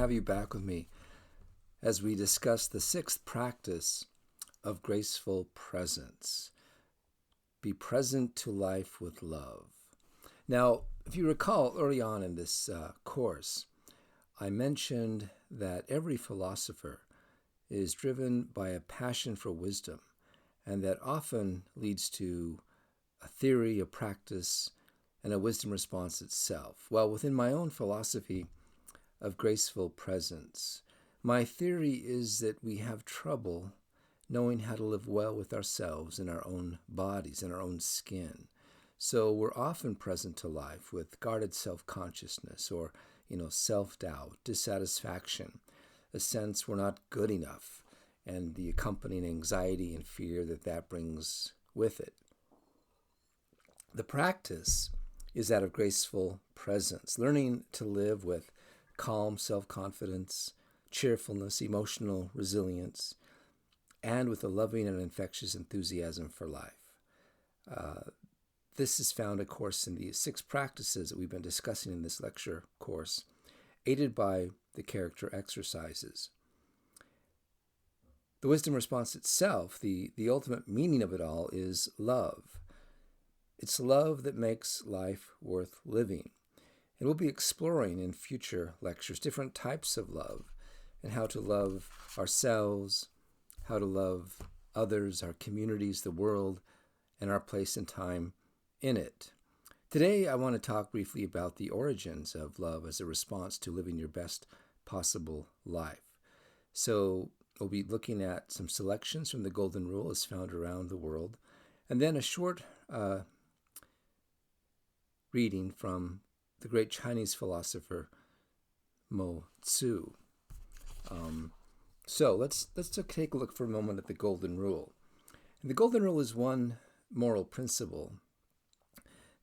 have you back with me as we discuss the sixth practice of graceful presence. Be present to life with love. Now, if you recall early on in this course, I mentioned that every philosopher is driven by a passion for wisdom, and that often leads to a theory, a practice, and a wisdom response itself. Well, within my own philosophy of graceful presence, my theory is that we have trouble knowing how to live well with ourselves in our own bodies, in our own skin. So we're often present to life with guarded self-consciousness or, self-doubt, dissatisfaction, a sense we're not good enough, and the accompanying anxiety and fear that brings with it. The practice is that of graceful presence, learning to live with calm self-confidence, cheerfulness, emotional resilience, and with a loving and infectious enthusiasm for life. This is found, of course, in the 6 practices that we've been discussing in this lecture course, aided by the character exercises. The wisdom response itself, the ultimate meaning of it all, is love. It's love that makes life worth living. And we'll be exploring in future lectures different types of love and how to love ourselves, how to love others, our communities, the world, and our place and time in it. Today, I want to talk briefly about the origins of love as a response to living your best possible life. So we'll be looking at some selections from the Golden Rule as found around the world, and then a short reading from the great Chinese philosopher Mo Tzu. So let's take a look for a moment at the Golden Rule. And the Golden Rule is one moral principle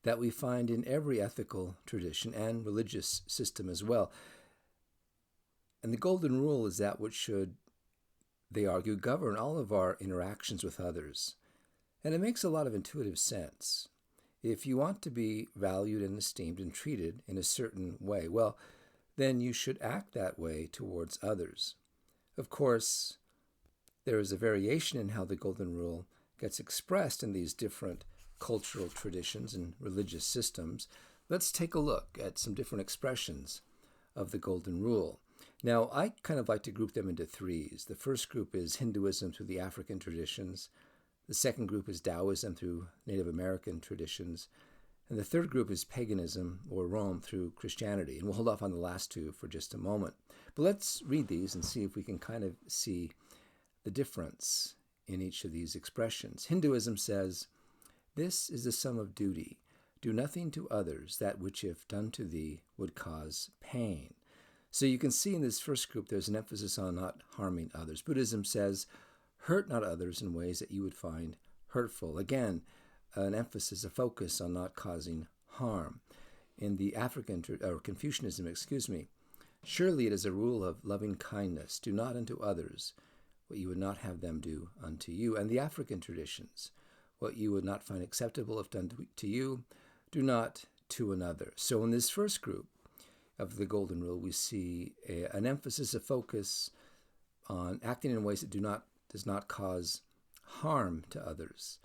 that we find in every ethical tradition and religious system as well. And the Golden Rule is that which should, they argue, govern all of our interactions with others. And it makes a lot of intuitive sense. If you want to be valued and esteemed and treated in a certain way, well, then you should act that way towards others. Of course, there is a variation in how the Golden Rule gets expressed in these different cultural traditions and religious systems. Let's take a look at some different expressions of the Golden Rule. Now, I kind of like to group them into 3s. The first group is Hinduism through the African traditions. The second group is Taoism through Native American traditions. And the third group is paganism, or Rome, through Christianity. And we'll hold off on the last 2 for just a moment. But let's read these and see if we can kind of see the difference in each of these expressions. Hinduism says, "This is the sum of duty. Do nothing to others that which, if done to thee, would cause pain." So you can see in this first group there's an emphasis on not harming others. Buddhism says, "Hurt not others in ways that you would find hurtful." Again, an emphasis, a focus on not causing harm. In the Confucianism, "Surely it is a rule of loving kindness. Do not unto others what you would not have them do unto you." And the African traditions, "What you would not find acceptable if done to you, do not to another." So in this first group of the Golden Rule, we see an emphasis, a focus on acting in ways that does not cause harm to others.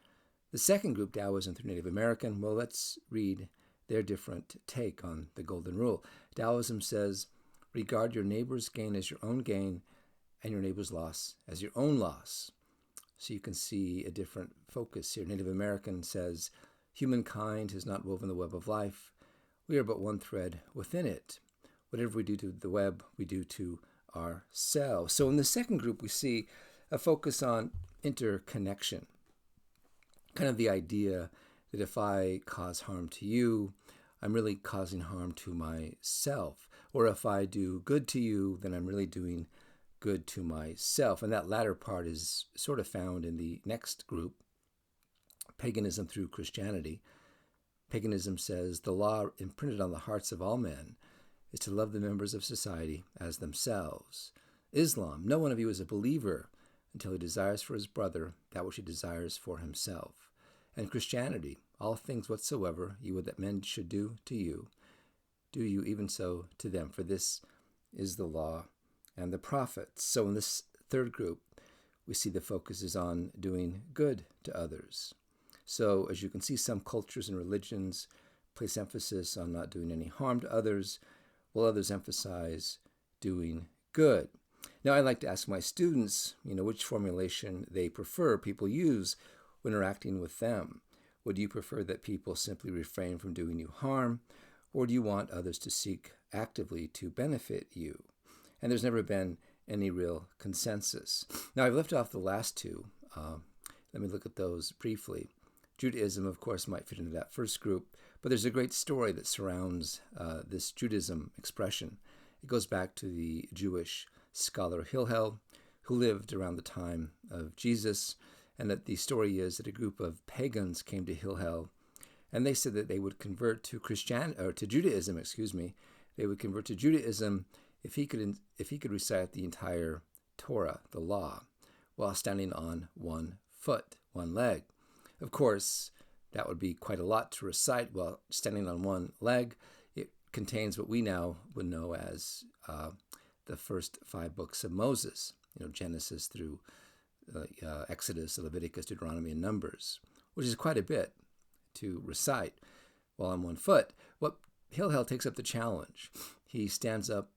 The second group, Taoism through Native American, well, let's read their different take on the Golden Rule. Taoism says, "Regard your neighbor's gain as your own gain, and your neighbor's loss as your own loss." So you can see a different focus here. Native American says, "Humankind has not woven the web of life. We are but one thread within it. Whatever we do to the web, we do to ourselves." So in the second group, we see a focus on interconnection. Kind of the idea that if I cause harm to you, I'm really causing harm to myself. Or if I do good to you, then I'm really doing good to myself. And that latter part is sort of found in the next group, paganism through Christianity. Paganism says, "The law imprinted on the hearts of all men is to love the members of society as themselves." Islam, "No one of you is a believer until he desires for his brother that which he desires for himself." And Christianity, "All things whatsoever you would that men should do to you, do you even so to them, for this is the law and the prophets. So in this third group, we see the focus is on doing good to others. So as you can see, some cultures and religions place emphasis on not doing any harm to others, while others emphasize doing good. Now, I like to ask my students, which formulation they prefer people use when interacting with them. Would you prefer that people simply refrain from doing you harm, or do you want others to seek actively to benefit you? And there's never been any real consensus. Now, I've left off the last two. Let me look at those briefly. Judaism, of course, might fit into that first group, but there's a great story that surrounds this Judaism expression. It goes back to the Jewish scholar Hillel, who lived around the time of Jesus, and that the story is that a group of pagans came to Hillel, and they said that they would convert to Judaism. They would convert to Judaism if he could recite the entire Torah, the law, while standing on one foot, one leg. Of course, that would be quite a lot to recite while standing on one leg. It contains what we now would know as the first 5 books of Moses, Genesis through Exodus, Leviticus, Deuteronomy, and Numbers, which is quite a bit to recite while on one foot. What Hillel takes up the challenge. He stands up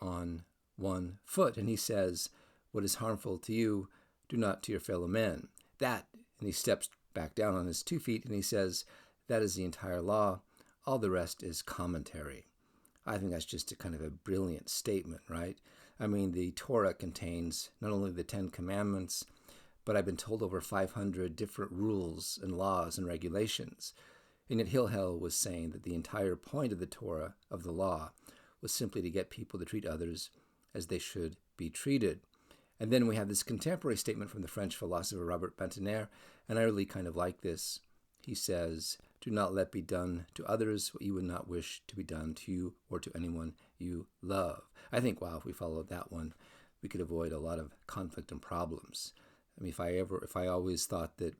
on one foot and he says, "What is harmful to you, do not to your fellow men." And he steps back down on his 2 feet and he says, "That is the entire law. All the rest is commentary." I think that's just a kind of a brilliant statement, right? I mean, the Torah contains not only the 10 Commandments, but I've been told over 500 different rules and laws and regulations. And yet Hillel was saying that the entire point of the Torah, of the law, was simply to get people to treat others as they should be treated. And then we have this contemporary statement from the French philosopher Robert Bentener, and I really kind of like this. He says, "Do not let be done to others what you would not wish to be done to you or to anyone you love." I think, wow, if we followed that one, we could avoid a lot of conflict and problems. I mean, if I always thought that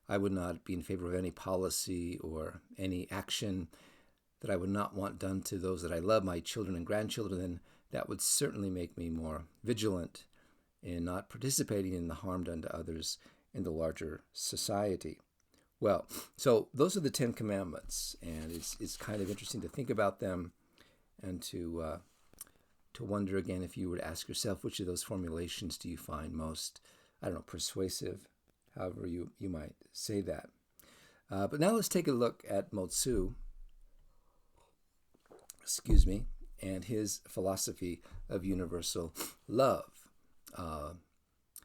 I would not be in favor of any policy or any action that I would not want done to those that I love, my children and grandchildren, then that would certainly make me more vigilant in not participating in the harm done to others in the larger society. Well, so those are the 10 Commandments, and it's kind of interesting to think about them and to wonder again, if you were to ask yourself, which of those formulations do you find most, persuasive, however you might say that. But now let's take a look at Mo Tzu, and his philosophy of universal love.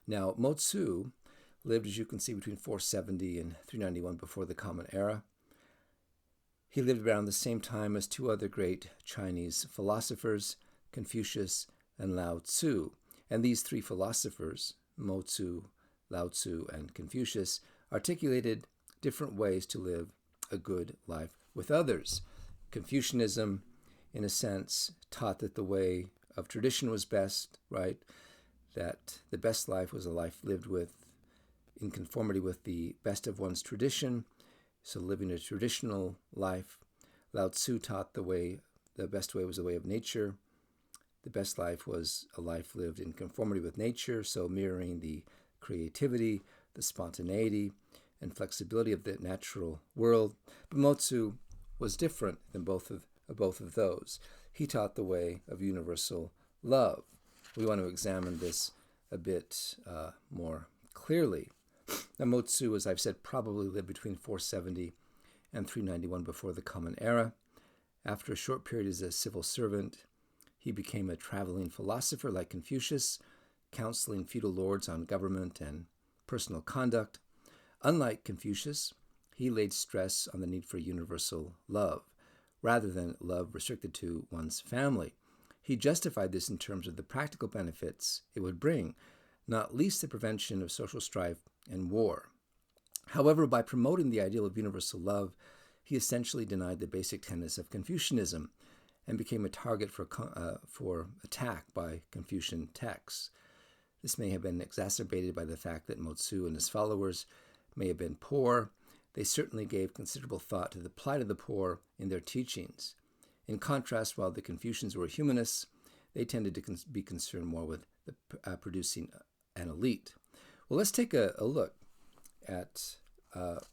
Now, Mo Tzu lived, as you can see, between 470 and 391 before the Common Era. He lived around the same time as 2 other great Chinese philosophers, Confucius and Lao Tzu. And these 3 philosophers, Mo Tzu, Lao Tzu, and Confucius, articulated different ways to live a good life with others. Confucianism, in a sense, taught that the way of tradition was best, right? That the best life was a life lived in conformity with the best of one's tradition, so living a traditional life. Lao Tzu taught the best way was the way of nature. The best life was a life lived in conformity with nature, so mirroring the creativity, the spontaneity, and flexibility of the natural world. But Mo Tzu was different than both of those. He taught the way of universal love. We want to examine this a bit more clearly. Now, Mo Tzu, as I've said, probably lived between 470 and 391 before the Common Era. After a short period as a civil servant, he became a traveling philosopher like Confucius, counseling feudal lords on government and personal conduct. Unlike Confucius, he laid stress on the need for universal love, rather than love restricted to one's family. He justified this in terms of the practical benefits it would bring, not least the prevention of social strife and war. However, by promoting the ideal of universal love, he essentially denied the basic tenets of Confucianism and became a target for attack by Confucian texts. This may have been exacerbated by the fact that Mo Tzu and his followers may have been poor. They certainly gave considerable thought to the plight of the poor in their teachings. In contrast, while the Confucians were humanists, they tended to be concerned more with producing an elite. Well, let's take a look at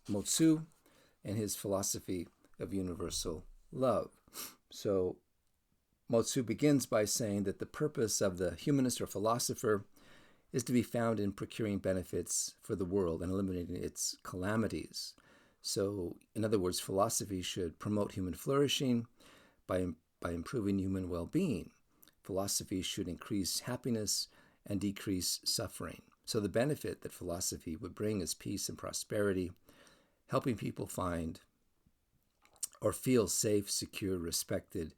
Mo Tzu and his philosophy of universal love. So Mo Tzu begins by saying that the purpose of the humanist or philosopher is to be found in procuring benefits for the world and eliminating its calamities. So, in other words, philosophy should promote human flourishing by improving human well-being. Philosophy should increase happiness and decrease suffering. So the benefit that philosophy would bring is peace and prosperity, helping people find or feel safe, secure, respected,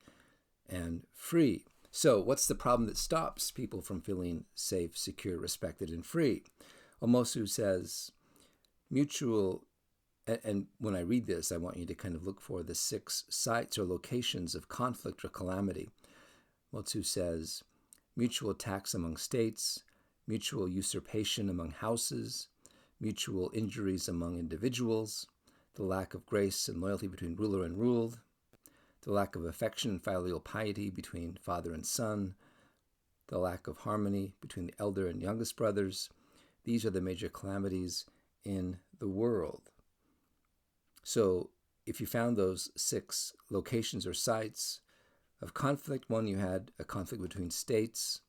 and free. So what's the problem that stops people from feeling safe, secure, respected, and free? Well, Mo Tzu says mutual, and when I read this, I want you to kind of look for the 6 sites or locations of conflict or calamity. Mo Tzu says mutual attacks among states, mutual usurpation among houses, mutual injuries among individuals, the lack of grace and loyalty between ruler and ruled, the lack of affection and filial piety between father and son, the lack of harmony between the elder and youngest brothers. These are the major calamities in the world. So if you found those 6 locations or sites of conflict, 1, you had a conflict between states.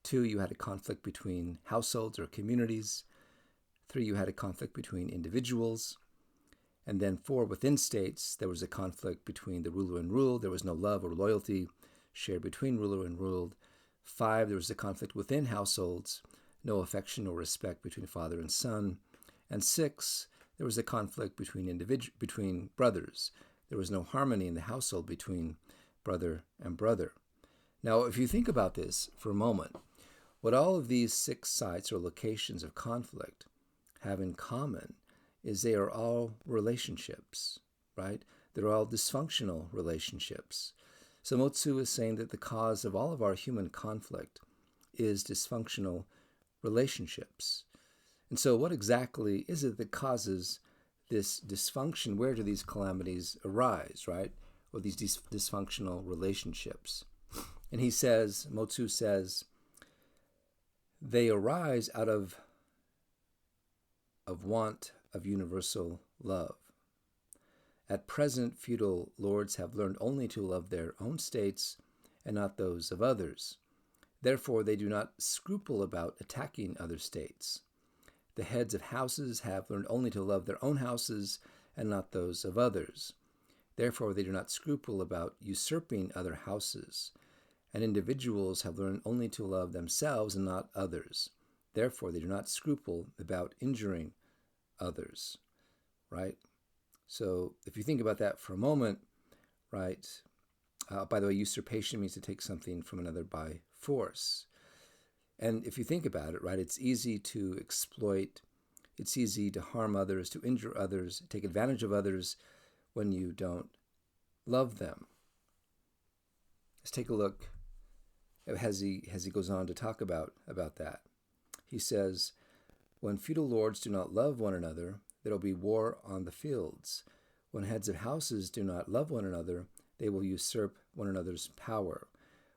2, you had a conflict between households or communities. 3, you had a conflict between individuals. And then 4, within states, there was a conflict between the ruler and ruled. There was no love or loyalty shared between ruler and ruled. 5, there was a conflict within households, no affection or respect between father and son. And 6, there was a conflict between brothers. There was no harmony in the household between brother and brother. Now, if you think about this for a moment, what all of these 6 sites or locations of conflict have in common is they are all relationships, right? They're all dysfunctional relationships. So Mo Tzu is saying that the cause of all of our human conflict is dysfunctional relationships. And so what exactly is it that causes this dysfunction? Where do these calamities arise, right? Or these dysfunctional relationships? And he says, Mo Tzu says, they arise out of want of universal love. At present, feudal lords have learned only to love their own states and not those of others. Therefore, they do not scruple about attacking other states. The heads of houses have learned only to love their own houses and not those of others. Therefore, they do not scruple about usurping other houses. And individuals have learned only to love themselves and not others. Therefore, they do not scruple about injuring others, right? So if you think about that for a moment, right? By the way, usurpation means to take something from another by force. And if you think about it, right, it's easy to exploit, it's easy to harm others, to injure others, take advantage of others when you don't love them. Let's take a look as he goes on to talk about that. He says, when feudal lords do not love one another, there will be war on the fields. When heads of houses do not love one another, they will usurp one another's power.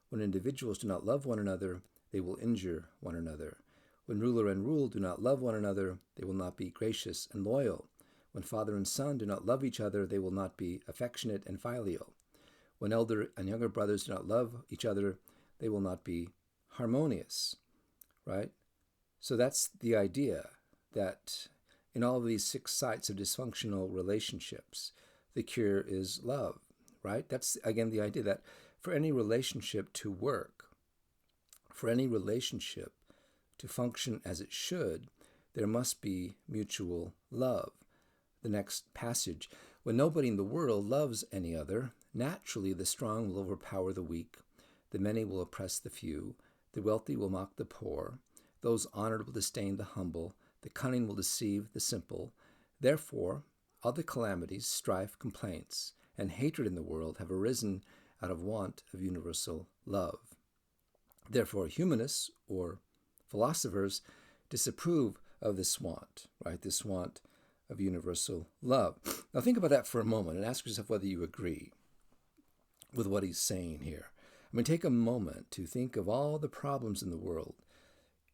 When individuals do not love one another, they will injure one another. When ruler and ruled do not love one another, they will not be gracious and loyal. When father and son do not love each other, they will not be affectionate and filial. When elder and younger brothers do not love each other, they will not be harmonious, right? So that's the idea, that in all of these 6 sites of dysfunctional relationships, the cure is love, right? That's, again, the idea that for any relationship to work, for any relationship to function as it should, there must be mutual love. The next passage, when nobody in the world loves any other, naturally the strong will overpower the weak, the many will oppress the few, the wealthy will mock the poor, those honored will disdain the humble, the cunning will deceive the simple. Therefore, all the calamities, strife, complaints, and hatred in the world have arisen out of want of universal love. Therefore, humanists, or philosophers, disapprove of this want, right? This want of universal love. Now think about that for a moment and ask yourself whether you agree with what he's saying here. I mean, take a moment to think of all the problems in the world,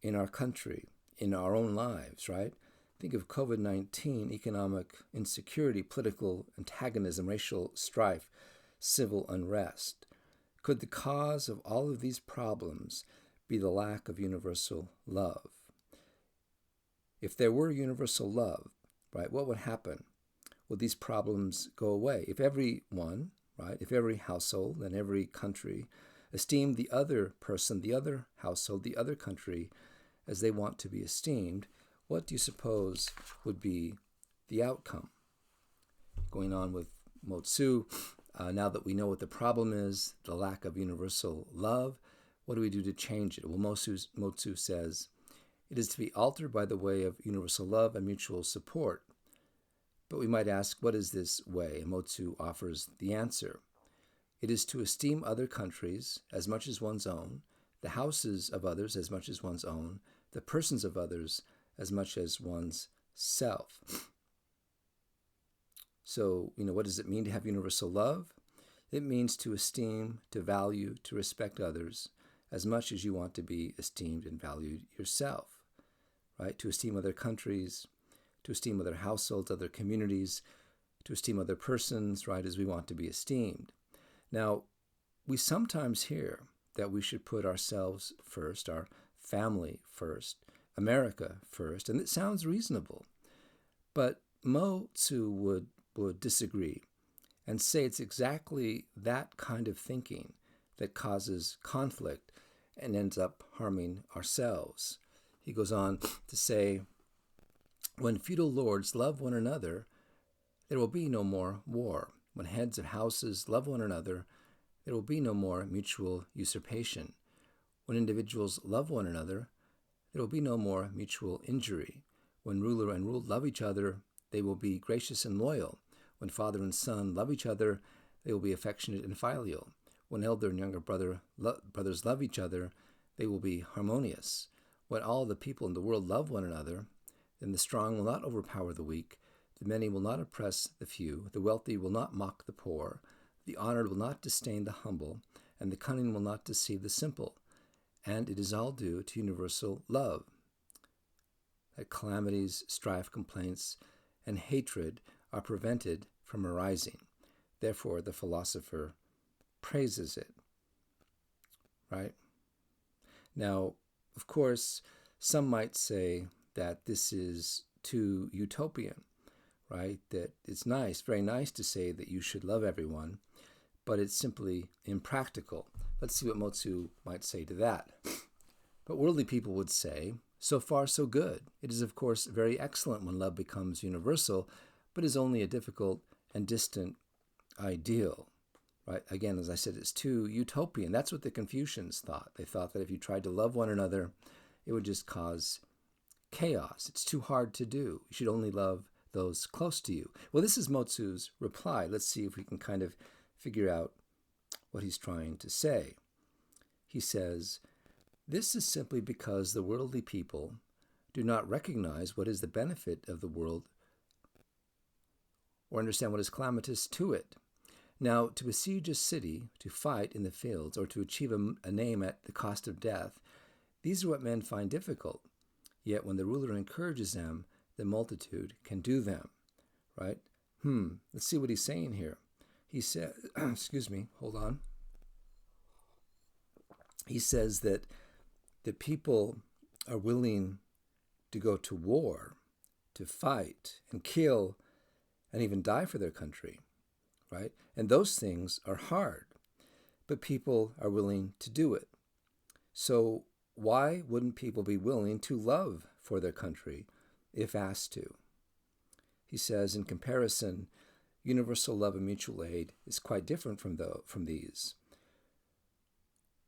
in our country, in our own lives, right? Think of COVID-19, economic insecurity, political antagonism, racial strife, civil unrest. Could the cause of all of these problems be the lack of universal love? If there were universal love, right, what would happen? Would these problems go away? If everyone, right, if every household and every country esteemed the other person, the other household, the other country as they want to be esteemed, what do you suppose would be the outcome? Going on with Mo Tzu, now that we know what the problem is, the lack of universal love, what do we do to change it? Well, Mo Tzu says, it is to be altered by the way of universal love and mutual support. But we might ask, what is this way? And Mo Tzu offers the answer. It is to esteem other countries as much as one's own, the houses of others as much as one's own, the persons of others as much as one's self. So, what does it mean to have universal love? It means to esteem, to value, to respect others as much as you want to be esteemed and valued yourself, right? To esteem other countries, to esteem other households, other communities, to esteem other persons, right, as we want to be esteemed. Now, we sometimes hear that we should put ourselves first, our family first, America first, and it sounds reasonable. But Mo Tzu would disagree and say it's exactly that kind of thinking that causes conflict and ends up harming ourselves. He goes on to say, when feudal lords love one another, there will be no more war. When heads of houses love one another, there will be no more mutual usurpation. When individuals love one another, there will be no more mutual injury. When ruler and ruled love each other, they will be gracious and loyal. When father and son love each other, they will be affectionate and filial. When elder and younger brothers love each other, they will be harmonious. When all the people in the world love one another, then the strong will not overpower the weak, the many will not oppress the few, the wealthy will not mock the poor, the honored will not disdain the humble, and the cunning will not deceive the simple. And it is all due to universal love. That calamities, strife, complaints, and hatred are prevented from arising. Therefore, the philosopher praises it. Right? Now, of course, some might say that this is too utopian, right? That it's nice, very nice to say that you should love everyone, but it's simply impractical. Let's see what Mo Tzu might say to that. But worldly people would say, so far so good. It is, of course, very excellent when love becomes universal, but is only a difficult and distant ideal. Right? Again, as I said, it's too utopian. That's what the Confucians thought. They thought that if you tried to love one another, it would just cause chaos. It's too hard to do. You should only love those close to you. Well, this is Mo Tzu's reply. Let's see if we can kind of figure out what he's trying to say. He says, this is simply because the worldly people do not recognize what is the benefit of the world or understand what is calamitous to it. Now, to besiege a city, to fight in the fields, or to achieve a name at the cost of death, these are what men find difficult. Yet when the ruler encourages them, the multitude can do them. Right? Let's see what he's saying here. He said, hold on. He says that the people are willing to go to war, to fight and kill and even die for their country. Right? And those things are hard, but people are willing to do it. So why wouldn't people be willing to love for their country if asked to? He says, in comparison, universal love and mutual aid is quite different from these.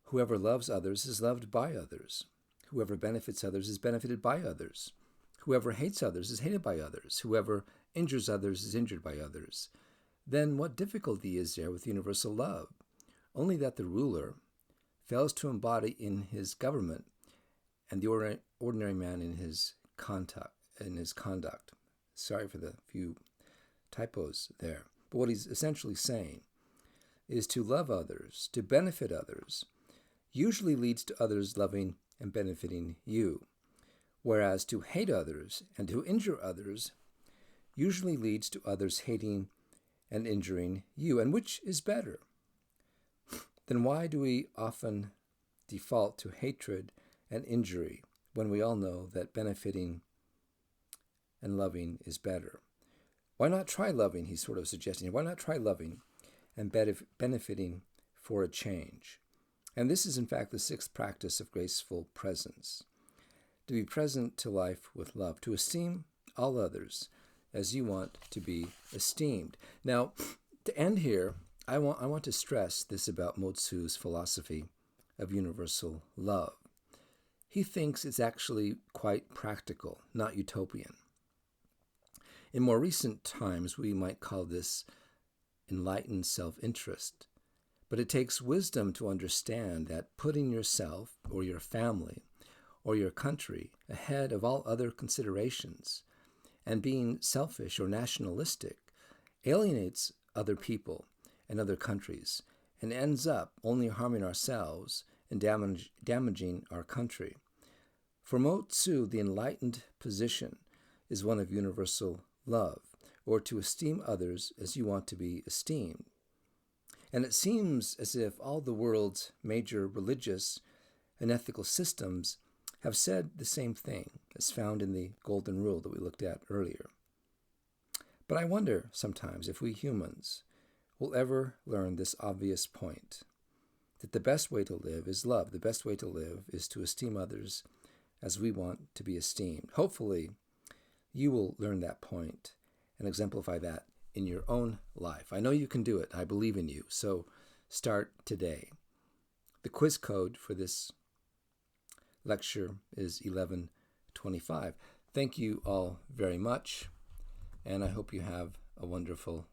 Whoever loves others is loved by others. Whoever benefits others is benefited by others. Whoever hates others is hated by others. Whoever injures others is injured by others. Then what difficulty is there with universal love? Only that the ruler fails to embody in his government and the ordinary man in his conduct. Sorry for the few typos there. But what he's essentially saying is to love others, to benefit others, usually leads to others loving and benefiting you, whereas to hate others and to injure others usually leads to others hating and injuring you. And which is better? Then why do we often default to hatred and injury when we all know that benefiting and loving is better? Why not try loving, he's sort of suggesting. Why not try loving and benefiting for a change? And this is, in fact, the sixth practice of graceful presence. To be present to life with love, to esteem all others as you want to be esteemed. Now, to end here, I want to stress this about Mo Tzu's philosophy of universal love. He thinks it's actually quite practical, not utopian. In more recent times, we might call this enlightened self-interest. But it takes wisdom to understand that putting yourself or your family or your country ahead of all other considerations and being selfish or nationalistic alienates other people and other countries and ends up only harming ourselves and damaging our country. For Mo Tzu, the enlightened position is one of universal love, or to esteem others as you want to be esteemed. And it seems as if all the world's major religious and ethical systems have said the same thing as found in the Golden Rule that we looked at earlier. But I wonder sometimes if we humans will ever learn this obvious point, that the best way to live is love. The best way to live is to esteem others as we want to be esteemed. Hopefully, you will learn that point and exemplify that in your own life. I know you can do it. I believe in you. So start today. The quiz code for this lecture is 1125. Thank you all very much, and I hope you have a wonderful